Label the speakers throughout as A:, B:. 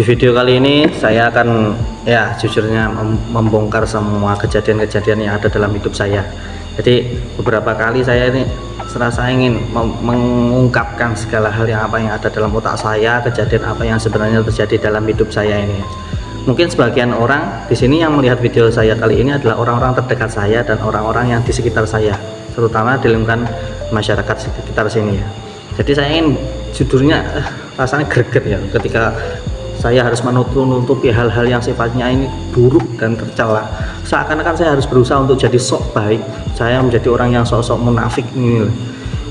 A: Di video kali ini saya akan jujurnya membongkar semua kejadian-kejadian yang ada dalam hidup saya. Jadi beberapa kali saya ini serasa ingin mengungkapkan segala hal yang ada dalam otak saya, kejadian apa yang sebenarnya terjadi dalam hidup saya ini. Mungkin sebagian orang di sini yang melihat video saya kali ini adalah orang-orang terdekat saya dan orang-orang yang di sekitar saya, terutama di lingkungan masyarakat sekitar sini ya. Jadi saya ingin jujurnya rasanya greget ya ketika saya harus menutupi hal-hal yang sifatnya ini buruk dan tercela. Seakan-akan saya harus berusaha untuk jadi sok baik. Saya menjadi orang yang sok-sok munafik ini.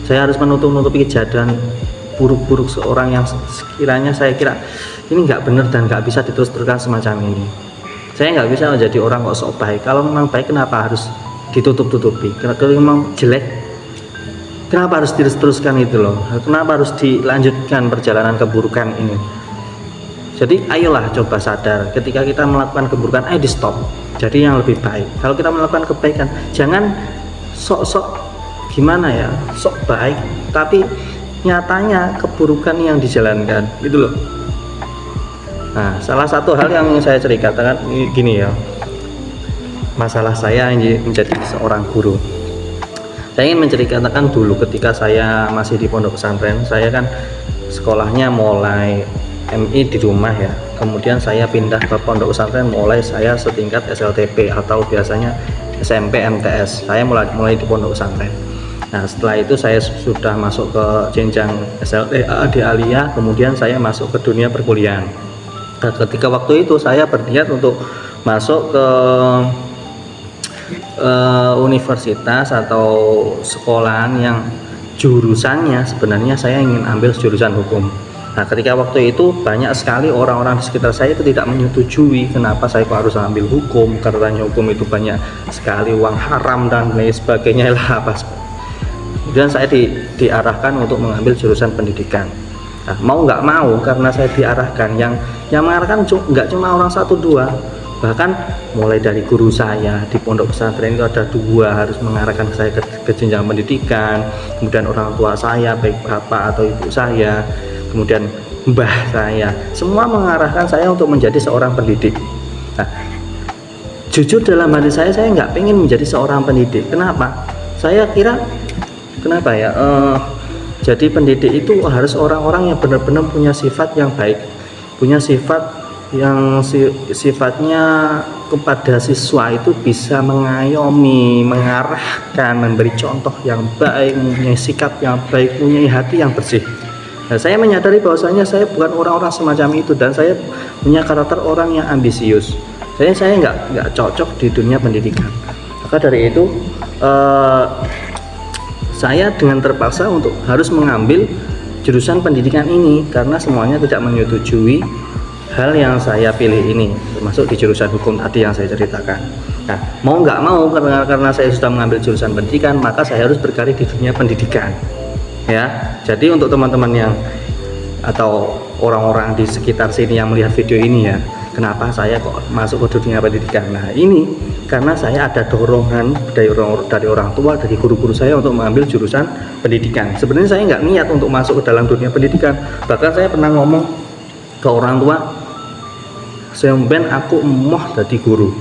A: Saya harus menutupi kejadian buruk-buruk seorang yang sekiranya saya kira ini nggak benar dan nggak bisa diterus-teruskan semacam ini. Saya nggak bisa menjadi orang kok sok baik. Kalau memang baik, kenapa harus ditutup-tutupi? Kalau memang jelek, kenapa harus diteruskan itu loh? Kenapa harus dilanjutkan perjalanan keburukan ini? Jadi ayolah coba sadar, ketika kita melakukan keburukan, ayo di stop. Jadi yang lebih baik. Kalau kita melakukan kebaikan, jangan sok-sok gimana ya, sok baik, tapi nyatanya keburukan yang dijalankan, gitu loh. Nah, salah satu hal yang saya ceritakan gini ya, masalah saya menjadi seorang guru. Saya ingin menceritakan dulu ketika saya masih di pondok pesantren, saya kan sekolahnya mulai MI di rumah ya, kemudian saya pindah ke pondok pesantren, mulai saya setingkat SLTP atau biasanya SMP MTS. Saya mulai di pondok pesantren. Nah, setelah itu saya sudah masuk ke jenjang SLTA di Aliyah, kemudian saya masuk ke dunia perkuliahan. Nah, ketika waktu itu saya berniat untuk masuk ke universitas atau sekolahan yang jurusannya sebenarnya saya ingin ambil jurusan hukum. Nah, ketika waktu itu banyak sekali orang-orang di sekitar saya itu tidak menyetujui kenapa saya kok harus ambil hukum, katanya hukum itu banyak sekali uang haram dan lain sebagainya lah apa. Kemudian saya diarahkan untuk mengambil jurusan pendidikan. Nah, mau nggak mau karena saya diarahkan, yang mengarahkan nggak cuma orang satu dua, bahkan mulai dari guru saya di pondok pesantren itu ada dua harus mengarahkan saya ke jenjang pendidikan, kemudian orang tua saya baik bapak atau ibu saya, kemudian mbah saya, semua mengarahkan saya untuk menjadi seorang pendidik. Nah, jujur dalam hati saya nggak pengen menjadi seorang pendidik. Kenapa? Saya kira kenapa ya? Jadi pendidik itu harus orang-orang yang benar-benar punya sifat yang baik, punya sifat yang sifatnya kepada siswa itu bisa mengayomi, mengarahkan, memberi contoh yang baik, mempunyai sikap yang baik, mempunyai hati yang bersih. Nah, saya menyadari bahwasanya saya bukan orang-orang semacam itu dan saya punya karakter orang yang ambisius. Saya nggak cocok di dunia pendidikan. Maka dari itu saya dengan terpaksa untuk harus mengambil jurusan pendidikan ini karena semuanya tidak menyetujui hal yang saya pilih ini, termasuk di jurusan hukum tadi yang saya ceritakan. Nah, mau nggak mau karena saya sudah mengambil jurusan pendidikan, maka saya harus berkarir di dunia pendidikan. Ya, jadi untuk teman-teman yang atau orang-orang di sekitar sini yang melihat video ini ya, kenapa saya kok masuk ke dunia pendidikan? Nah, ini karena saya ada dorongan dari orang tua, dari guru-guru saya untuk mengambil jurusan pendidikan. Sebenarnya saya nggak niat untuk masuk ke dalam dunia pendidikan. Bahkan saya pernah ngomong ke orang tua, "Semben aku emoh jadi guru."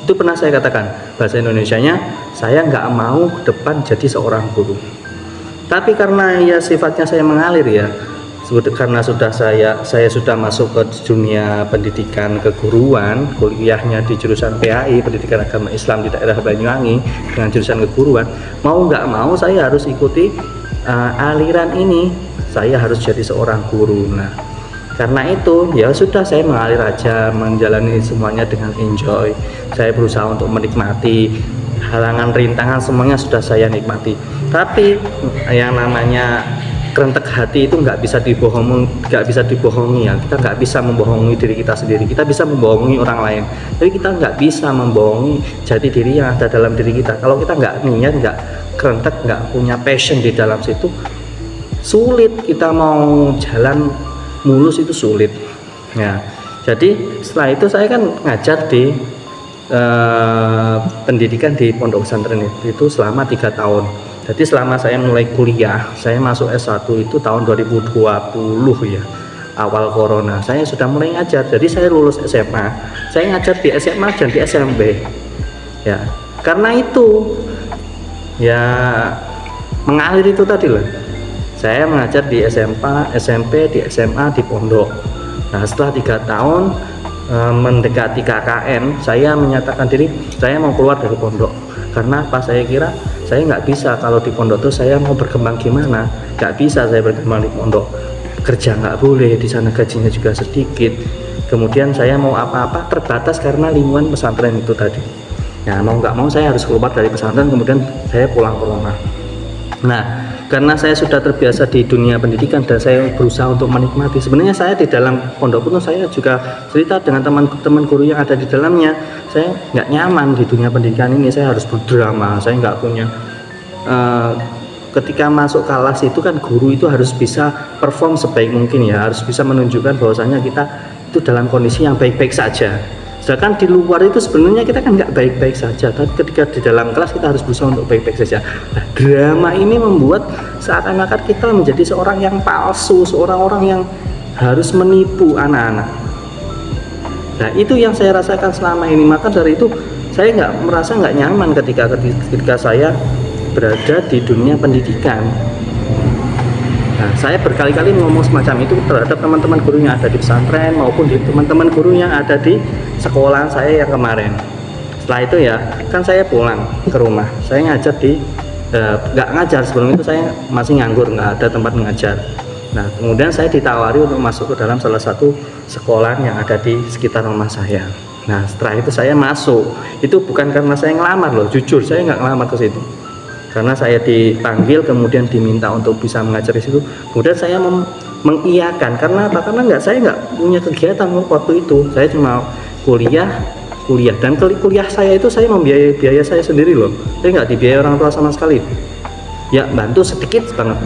A: Itu pernah saya katakan. Bahasa Indonesianya, saya nggak mau ke depan jadi seorang guru. Tapi karena ya sifatnya saya mengalir ya, karena saya sudah masuk ke dunia pendidikan keguruan, kuliahnya di jurusan PAI Pendidikan Agama Islam di daerah Banyuwangi dengan jurusan keguruan, mau nggak mau saya harus ikuti aliran ini, saya harus jadi seorang guru. Nah, karena itu ya sudah saya mengalir aja, menjalani semuanya dengan enjoy. Saya berusaha untuk menikmati halangan rintangan, semuanya sudah saya nikmati. Tapi yang namanya kerentek hati itu nggak bisa dibohongi ya. Kita nggak bisa membohongi diri kita sendiri. Kita bisa membohongi orang lain, tapi kita nggak bisa membohongi jati diri yang ada dalam diri kita. Kalau kita nggak niat, nggak kerentek, nggak punya passion di dalam situ, sulit kita mau jalan mulus, itu sulit ya. Jadi setelah itu saya kan ngajar di pendidikan di pondok pesantren itu selama 3 tahun. Jadi selama saya mulai kuliah, saya masuk S1 itu tahun 2020 ya, awal corona saya sudah mulai ngajar. Jadi saya lulus SMA, saya ngajar di SMA dan di SMP ya. Karena itu ya mengalir itu tadi loh, saya mengajar di SMP, di SMA, di pondok. Nah setelah 3 tahun mendekati KKN, saya menyatakan diri saya mau keluar dari pondok. Karena apa? Saya kira saya nggak bisa, kalau di pondok tuh saya mau berkembang gimana, nggak bisa saya berkembang di pondok, kerja nggak boleh di sana, gajinya juga sedikit, kemudian saya mau apa-apa terbatas karena lingkungan pesantren itu tadi. Nah mau nggak mau saya harus keluar dari pesantren, kemudian saya pulang ke rumah. Nah karena saya sudah terbiasa di dunia pendidikan dan saya berusaha untuk menikmati, sebenarnya saya di dalam pondok pun saya juga cerita dengan teman-teman guru yang ada di dalamnya, saya nggak nyaman di dunia pendidikan ini, saya harus berdrama, saya nggak punya ketika masuk kelas itu kan guru itu harus bisa perform sebaik mungkin ya, harus bisa menunjukkan bahwasanya kita itu dalam kondisi yang baik-baik saja. Sedangkan di luar itu sebenarnya kita kan nggak baik-baik saja, tapi ketika di dalam kelas kita harus berusaha untuk baik-baik saja. Nah, drama ini membuat seakan-akan kita menjadi seorang yang palsu, seorang orang yang harus menipu anak-anak. Nah itu yang saya rasakan selama ini, maka dari itu saya merasa nggak nyaman ketika saya berada di dunia pendidikan. Nah, saya berkali-kali ngomong semacam itu terhadap teman-teman guru yang ada di pesantren maupun di teman-teman guru yang ada di sekolah saya yang kemarin. Setelah itu ya, kan saya pulang ke rumah. Saya ngajar di nggak ngajar, sebelum itu saya masih nganggur, nggak ada tempat mengajar. Nah, kemudian saya ditawari untuk masuk ke dalam salah satu sekolah yang ada di sekitar rumah saya. Nah, setelah itu saya masuk. Itu bukan karena saya ngelamar loh, jujur saya nggak ngelamar ke situ. Karena saya dipanggil kemudian diminta untuk bisa mengajar di situ, kemudian saya mengiyakan. Karena apa? Karena saya nggak punya kegiatan waktu itu, saya cuma kuliah dan kuliah saya itu saya membiayai biaya saya sendiri loh, saya nggak dibiayai orang tua sama sekali. Ya bantu sedikit banget,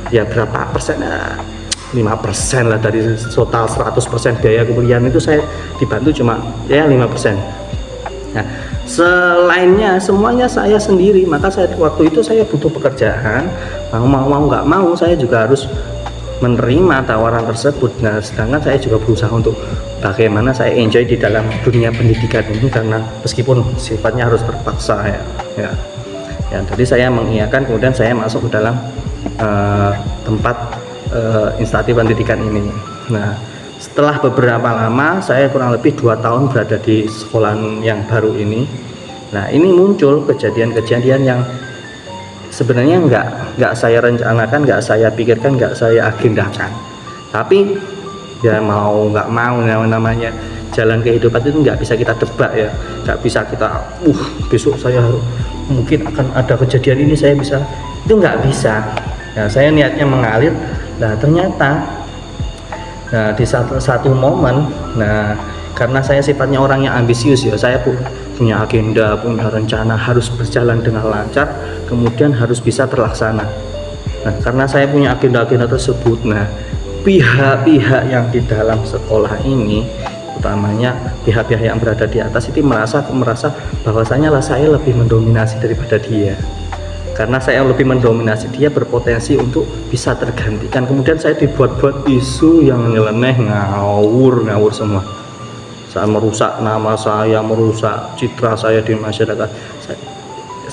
A: ya berapa persen, 5% lah dari total 100% biaya kuliah itu saya dibantu cuma ya 5%. Nah selainnya semuanya saya sendiri, maka waktu itu saya butuh pekerjaan, mau nggak mau saya juga harus menerima tawaran tersebut. Nah sedangkan saya juga berusaha untuk bagaimana saya enjoy di dalam dunia pendidikan ini, karena meskipun sifatnya harus terpaksa ya. Jadi saya mengiyakan, kemudian saya masuk ke dalam tempat instansi pendidikan ini. Nah setelah beberapa lama, saya kurang lebih 2 tahun berada di sekolah yang baru ini. Nah ini muncul kejadian-kejadian yang sebenarnya nggak saya rencanakan, nggak saya pikirkan, nggak saya agendakan. Tapi ya mau nggak mau, namanya jalan kehidupan itu nggak bisa kita tebak ya, nggak bisa kita besok saya mungkin akan ada kejadian ini, saya bisa, itu nggak bisa. Nah saya niatnya mengalir. Nah ternyata di satu momen, nah karena saya sifatnya orang yang ambisius ya, saya punya agenda, punya rencana, harus berjalan dengan lancar, kemudian harus bisa terlaksana. Nah karena saya punya agenda-agenda tersebut, nah pihak-pihak yang di dalam sekolah ini, utamanya pihak-pihak yang berada di atas itu merasa bahwasanya saya lebih mendominasi daripada dia. Karena saya lebih mendominasi dia, berpotensi untuk bisa tergantikan. Kemudian saya dibuat-buat isu yang nyeleneh, ngawur semua. Saya merusak nama saya, merusak citra saya di masyarakat.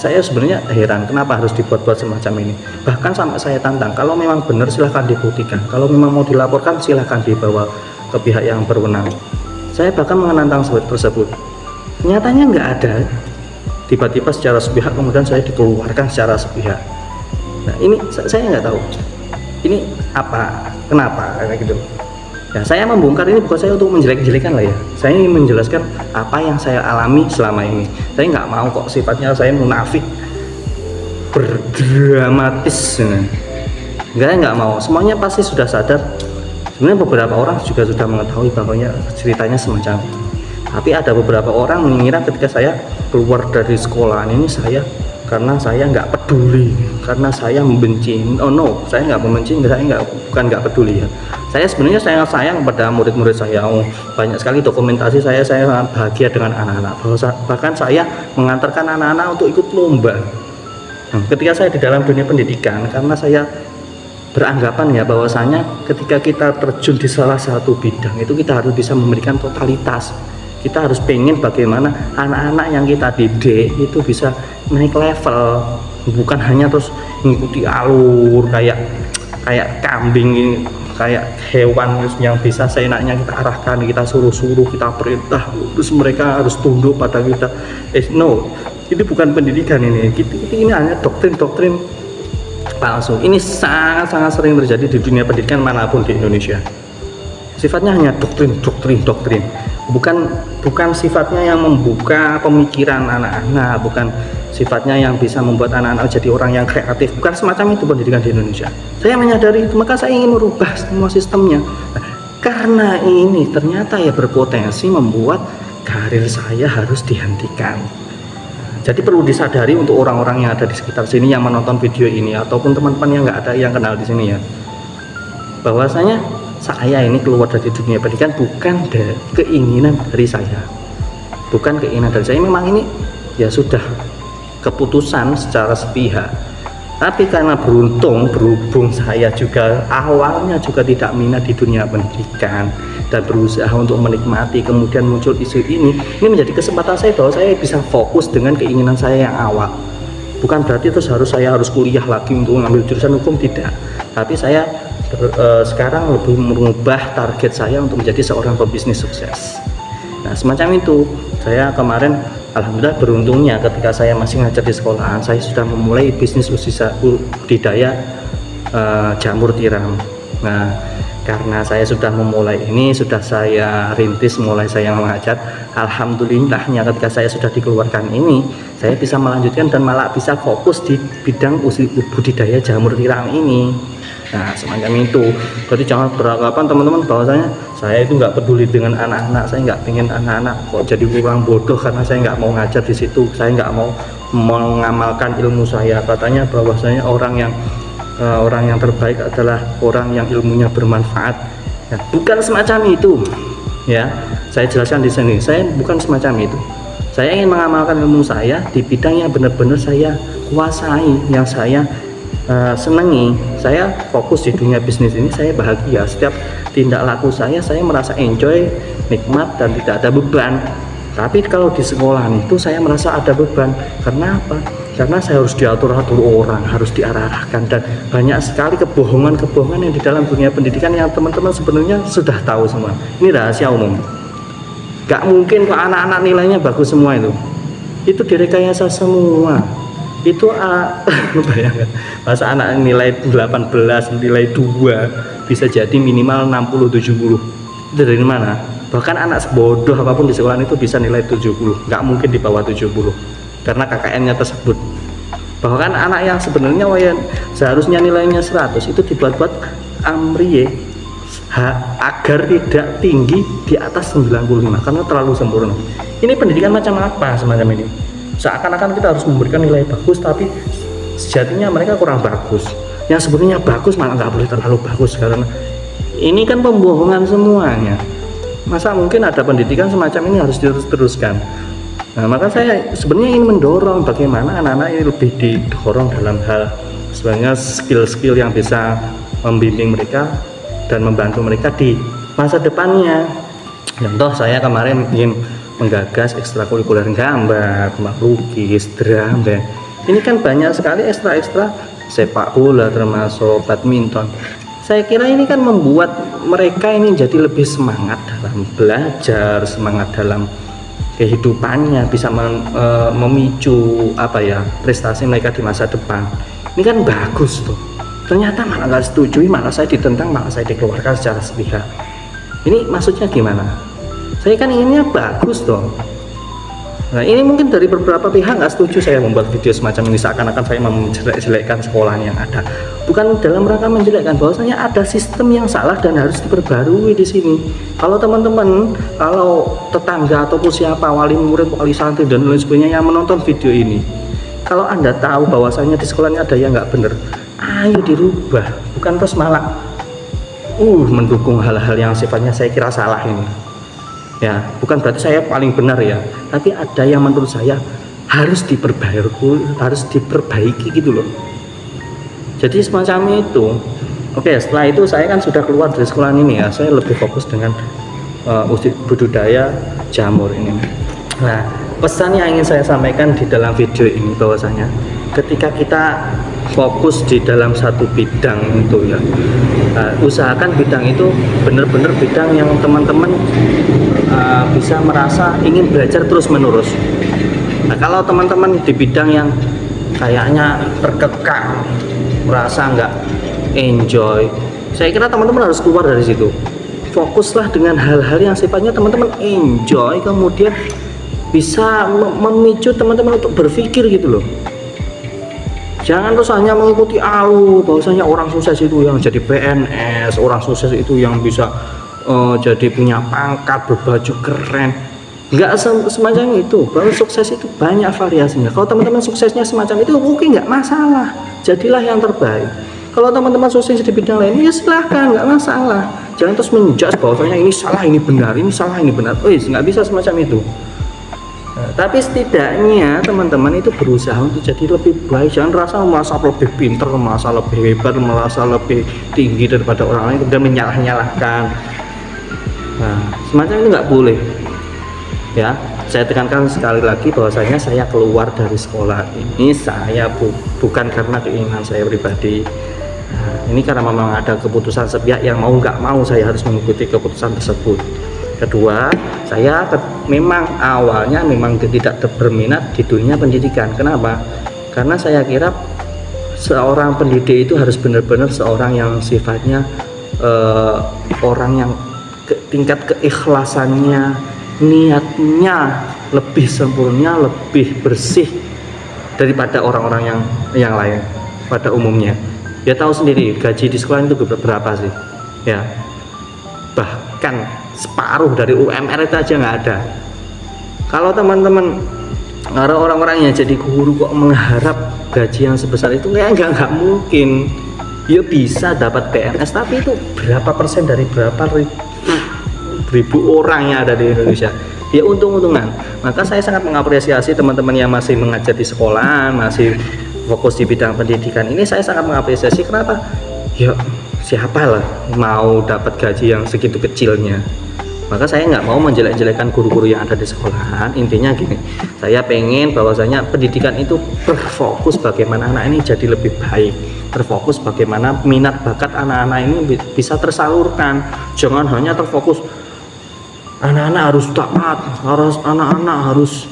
A: Saya sebenarnya heran kenapa harus dibuat-buat semacam ini. Bahkan sampai saya tantang, kalau memang benar silahkan dibuktikan, kalau memang mau dilaporkan silahkan dibawa ke pihak yang berwenang. Saya bahkan menantang seperti tersebut. Nyatanya nggak ada. Tiba-tiba secara sepihak kemudian saya dikeluarkan secara sepihak. Nah ini saya nggak tahu ini apa, kenapa kayak gitu. Ya saya membongkar ini bukan saya untuk menjelek-jelekan lah ya, saya ingin menjelaskan apa yang saya alami selama ini. Saya nggak mau kok sifatnya saya munafik, berdramatis. Nggak mau, semuanya pasti sudah sadar. Sebenarnya beberapa orang juga sudah mengetahui bahwa ceritanya semacam itu. Tapi ada beberapa orang mengira ketika saya keluar dari sekolahan ini karena saya nggak peduli, karena saya membenci. Oh no, saya nggak membenci, bukan nggak peduli ya. Saya sebenarnya sayang kepada murid-murid saya. Banyak sekali dokumentasi saya sangat bahagia dengan anak-anak. Bahkan saya mengantarkan anak-anak untuk ikut lomba. Ketika saya di dalam dunia pendidikan, karena saya beranggapan ya bahwasanya ketika kita terjun di salah satu bidang itu kita harus bisa memberikan totalitas. Kita harus pengen bagaimana anak-anak yang kita didik itu bisa naik level, bukan hanya terus mengikuti alur kayak kambing, kayak hewan yang bisa seenaknya kita arahkan, kita suruh-suruh, kita perintah, terus mereka harus tunduk pada kita. No, itu bukan pendidikan ini. Ini hanya doktrin-doktrin palsu. Ini sangat-sangat sering terjadi di dunia pendidikan manapun di Indonesia. Sifatnya hanya doktrin, bukan sifatnya yang membuka pemikiran anak-anak, bukan sifatnya yang bisa membuat anak-anak jadi orang yang kreatif, bukan semacam itu pendidikan di Indonesia. Saya menyadari itu, maka saya ingin merubah semua sistemnya. Karena ini ternyata ya berpotensi membuat karir saya harus dihentikan. Jadi perlu disadari untuk orang-orang yang ada di sekitar sini yang menonton video ini, ataupun teman-teman yang nggak ada yang kenal di sini ya, bahwasanya saya ini keluar dari dunia pendidikan bukan dari keinginan dari saya, memang ini ya sudah keputusan secara sepihak. Tapi karena berhubung saya juga awalnya juga tidak minat di dunia pendidikan dan berusaha untuk menikmati, kemudian muncul isu ini menjadi kesempatan saya bahwa saya bisa fokus dengan keinginan saya yang awal. Bukan berarti terus saya harus kuliah lagi untuk mengambil jurusan hukum, tidak. Tapi saya sekarang lebih mengubah target saya untuk menjadi seorang pebisnis sukses. Nah, semacam itu. Saya kemarin alhamdulillah beruntungnya ketika saya masih ngajar di sekolahan, saya sudah memulai bisnis budidaya jamur tiram. Nah, karena saya sudah memulai ini, sudah saya rintis, mulai saya mengajar, alhamdulillahnya ketika saya sudah dikeluarkan ini, saya bisa melanjutkan dan malah bisa fokus di bidang budidaya jamur tiram ini. Nah, semacam itu. Jadi jangan beranggapan teman-teman bahwasanya saya itu nggak peduli dengan anak-anak, saya nggak pengen anak-anak kok jadi kurang bodoh karena saya nggak mau ngajar di situ, saya nggak mau mengamalkan ilmu saya. Katanya bahwasanya orang yang terbaik adalah orang yang ilmunya bermanfaat. Ya, bukan semacam itu. Ya, saya jelaskan di sini. Saya bukan semacam itu. Saya ingin mengamalkan ilmu saya di bidang yang benar-benar saya kuasai, yang saya senangi. Saya fokus di dunia bisnis ini, saya bahagia. Setiap tindak laku saya merasa enjoy, nikmat, dan tidak ada beban. Tapi kalau di sekolah itu saya merasa ada beban. Karena apa? Karena saya harus diatur-atur orang, harus diarahkan, dan banyak sekali kebohongan-kebohongan yang di dalam dunia pendidikan yang teman-teman sebenarnya sudah tahu semua. Ini rahasia umum. Gak mungkin kok anak-anak nilainya bagus semua itu direkayasa semua. Itu bayangkan, masa anak nilai 18, nilai 2 bisa jadi minimal 60-70. Itu dari mana? Bahkan anak sebodoh apapun di sekolah itu bisa nilai 70, nggak mungkin di bawah 70 karena KKN-nya tersebut. Bahkan anak yang sebenarnya seharusnya nilainya 100 itu dibuat-buat amriye agar tidak tinggi di atas 95 karena terlalu sempurna. Ini pendidikan macam apa semacam ini? Seakan-akan kita harus memberikan nilai bagus, tapi sejatinya mereka kurang bagus. Yang sebenarnya bagus malah nggak boleh terlalu bagus, karena ini kan pembohongan semuanya. Masa mungkin ada pendidikan semacam ini harus diteruskan? Nah, maka saya sebenarnya ingin mendorong bagaimana anak-anak ini lebih didorong dalam hal sebenarnya skill-skill yang bisa membimbing mereka dan membantu mereka di masa depannya. Contoh, saya kemarin ingin menggagas ekstrakurikuler gambar, melukis, drama. Ini kan banyak sekali ekstra sepak bola termasuk badminton. Saya kira ini kan membuat mereka ini jadi lebih semangat dalam belajar, semangat dalam kehidupannya, bisa memicu prestasi mereka di masa depan. Ini kan bagus tuh. Ternyata malah nggak setujui, malah saya ditentang, malah saya dikeluarkan secara sepihak. Ini maksudnya gimana? Saya kan inginnya bagus dong. Nah, ini mungkin dari beberapa pihak nggak setuju saya membuat video semacam ini, seakan-akan saya menjelek-jelekkan sekolah yang ada. Bukan dalam rangka menjelekkan, bahwasanya ada sistem yang salah dan harus diperbarui di sini. Kalau teman-teman, kalau tetangga ataupun siapa, wali murid, wali santri dan lain sebagainya yang menonton video ini, kalau Anda tahu bahwasanya di sekolahnya ada yang nggak benar, ayo dirubah. Bukan terus malah mendukung hal-hal yang sifatnya saya kira salah ini. Ya, bukan berarti saya paling benar ya, tapi ada yang menurut saya harus diperbaiki gitu loh. Jadi semacam itu. Oke, setelah itu saya kan sudah keluar dari sekolah ini ya, saya lebih fokus dengan budidaya jamur ini. Nah, pesan yang ingin saya sampaikan di dalam video ini bahwasanya ketika kita fokus di dalam satu bidang itu ya, usahakan bidang itu benar-benar bidang yang teman-teman bisa merasa ingin belajar terus menerus. Nah, kalau teman-teman di bidang yang kayaknya terkekang, merasa nggak enjoy, saya kira teman-teman harus keluar dari situ. Fokuslah dengan hal-hal yang sifatnya teman-teman enjoy, kemudian bisa memicu teman-teman untuk berpikir gitu loh. Jangan terus hanya mengikuti bahwasanya orang sukses itu yang jadi PNS, orang sukses itu yang bisa jadi punya pangkat, berbaju keren. Nggak semacam itu. Bahwa sukses itu banyak variasinya. Kalau teman-teman suksesnya semacam itu, oke, nggak masalah, jadilah yang terbaik. Kalau teman-teman sukses di bidang lain, ya silahkan, nggak masalah. Jangan terus menjudge bahwasanya ini salah, ini benar, ini salah, ini benar. Nggak bisa semacam itu. Nah, tapi setidaknya teman-teman itu berusaha untuk jadi lebih baik. Jangan merasa lebih pintar, merasa lebih hebat, merasa lebih tinggi daripada orang lain, kemudian menyalah-nyalahkan. Nah, semacam itu nggak boleh. Ya, saya tekankan sekali lagi bahwasanya saya keluar dari sekolah ini saya bukan karena keinginan saya pribadi. Nah, ini karena memang ada keputusan sepihak yang mau nggak mau saya harus mengikuti keputusan tersebut. Kedua, saya memang awalnya memang tidak berminat di dunia pendidikan. Kenapa? Karena saya kira seorang pendidik itu harus benar-benar seorang yang sifatnya orang yang tingkat keikhlasannya, niatnya lebih sempurna, lebih bersih daripada orang-orang yang lain pada umumnya. Ya tahu sendiri gaji di sekolah itu berapa sih ya, bahkan separuh dari UMR itu aja nggak ada. Kalau teman-teman orang-orang yang jadi guru kok mengharap gaji yang sebesar itu, kayak nggak mungkin. Ya bisa dapat PNS, tapi itu berapa persen dari berapa ribu orang yang ada di Indonesia, ya untung-untungan. Maka saya sangat mengapresiasi teman-teman yang masih mengajar di sekolah, masih fokus di bidang pendidikan ini. Saya sangat mengapresiasi. Kenapa? Ya siapa lah mau dapat gaji yang segitu kecilnya. Maka saya nggak mau menjelek-jelekan guru-guru yang ada di sekolahan. Intinya gini, saya pengen bahwasanya pendidikan itu berfokus bagaimana anak ini jadi lebih baik, terfokus bagaimana minat bakat anak-anak ini bisa tersalurkan. Jangan hanya terfokus anak-anak harus taat, anak-anak harus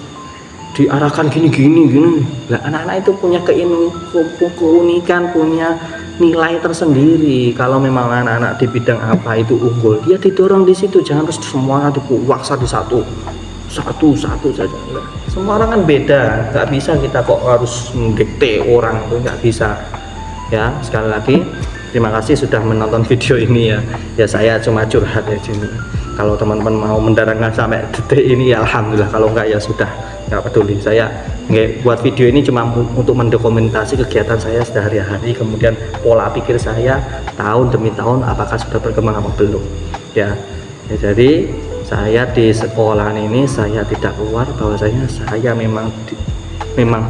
A: diarahkan gini. Nah, anak-anak itu punya keunikan, punya nilai tersendiri. Kalau memang anak-anak di bidang apa itu unggul, dia didorong di situ. Jangan terus semua dipaksa di satu saja. Semua orang kan beda, nggak bisa kita kok harus mendikte orang, itu nggak bisa. Ya, sekali lagi terima kasih sudah menonton video ini ya. Ya saya cuma curhat ya sini. Kalau teman-teman mau mendarangkan sampai detik ini ya alhamdulillah, kalau enggak ya sudah, nggak peduli. Saya nggak buat video ini cuma untuk mendokumentasi kegiatan saya sehari-hari, kemudian pola pikir saya tahun demi tahun apakah sudah berkembang apa belum ya. Jadi saya di sekolah ini saya tidak keluar, bahwasanya saya memang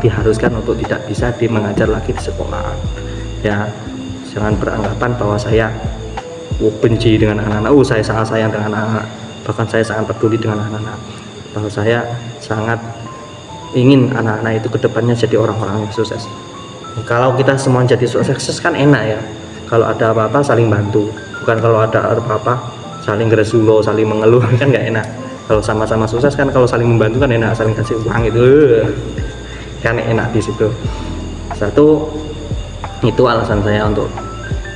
A: diharuskan untuk tidak bisa mengajar lagi di sekolah ya. Jangan beranggapan bahwa saya benci dengan anak-anak. Saya sangat sayang dengan anak-anak, bahkan saya sangat peduli dengan anak-anak. Bahwa saya sangat ingin anak-anak itu kedepannya jadi orang-orang yang sukses. Kalau kita semua jadi sukses kan enak ya. Kalau ada apa-apa saling bantu, bukan kalau ada apa-apa saling gresulo, saling mengeluh kan nggak enak. Kalau sama-sama sukses kan, kalau saling membantu kan enak, saling kasih uang itu kan enak di situ. Satu, itu alasan saya untuk.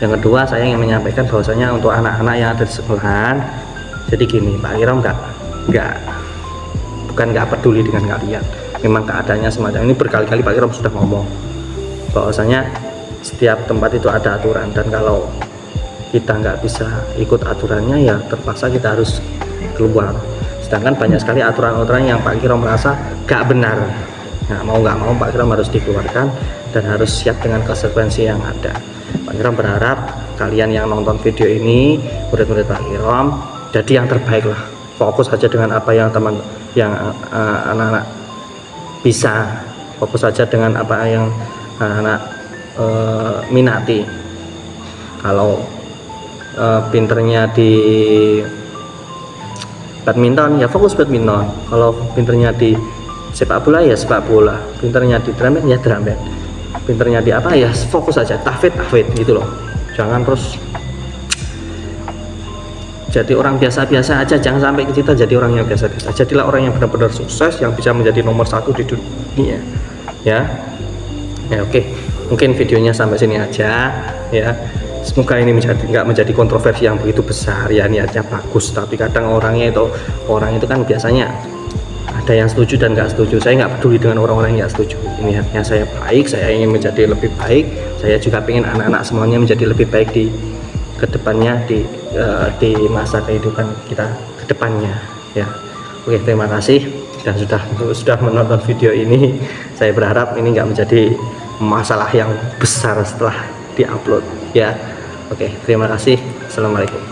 A: Yang kedua, saya ingin menyampaikan bahwasanya untuk anak-anak yang ada di sekolahan, jadi gini, Pak Kiram bukan nggak peduli dengan kalian. Memang keadaannya semacam ini, berkali-kali Pak Kiram sudah ngomong bahwasanya setiap tempat itu ada aturan, dan kalau kita nggak bisa ikut aturannya ya terpaksa kita harus keluar. Sedangkan banyak sekali aturan-aturan yang Pak Kiram merasa nggak benar. Nah, mau nggak mau Pak Kiram harus dikeluarkan dan harus siap dengan konsekuensi yang ada. Pak Kiram berharap kalian yang nonton video ini, murid-murid Pak Kiram, jadi yang terbaik lah. Fokus saja dengan apa yang anak-anak bisa, fokus saja dengan apa yang anak-anak minati. Kalau pinternya di badminton ya fokus badminton, kalau pinternya di sepak bola ya sepak bola, pinternya di drum band ya drum band, pinternya di apa ya fokus aja tahfidz gitu loh. Jangan terus jadi orang biasa-biasa aja, jangan sampai kita jadi orang yang biasa-biasa. Jadilah orang yang benar-benar sukses, yang bisa menjadi nomor 1 di dunia ya. Oke, mungkin videonya sampai sini aja ya. Semoga ini nggak menjadi kontroversi yang begitu besar ya, niatnya bagus tapi kadang orang itu kan biasanya ada yang setuju dan nggak setuju. Saya nggak peduli dengan orang-orang yang nggak setuju. Niatnya saya baik, saya ingin menjadi lebih baik, saya juga ingin anak-anak semuanya menjadi lebih baik di kedepannya, di masa kehidupan kita kedepannya ya. Oke, terima kasih dan sudah menonton video ini. Saya berharap ini nggak menjadi masalah yang besar setelah diupload ya. Oke, terima kasih. Assalamualaikum.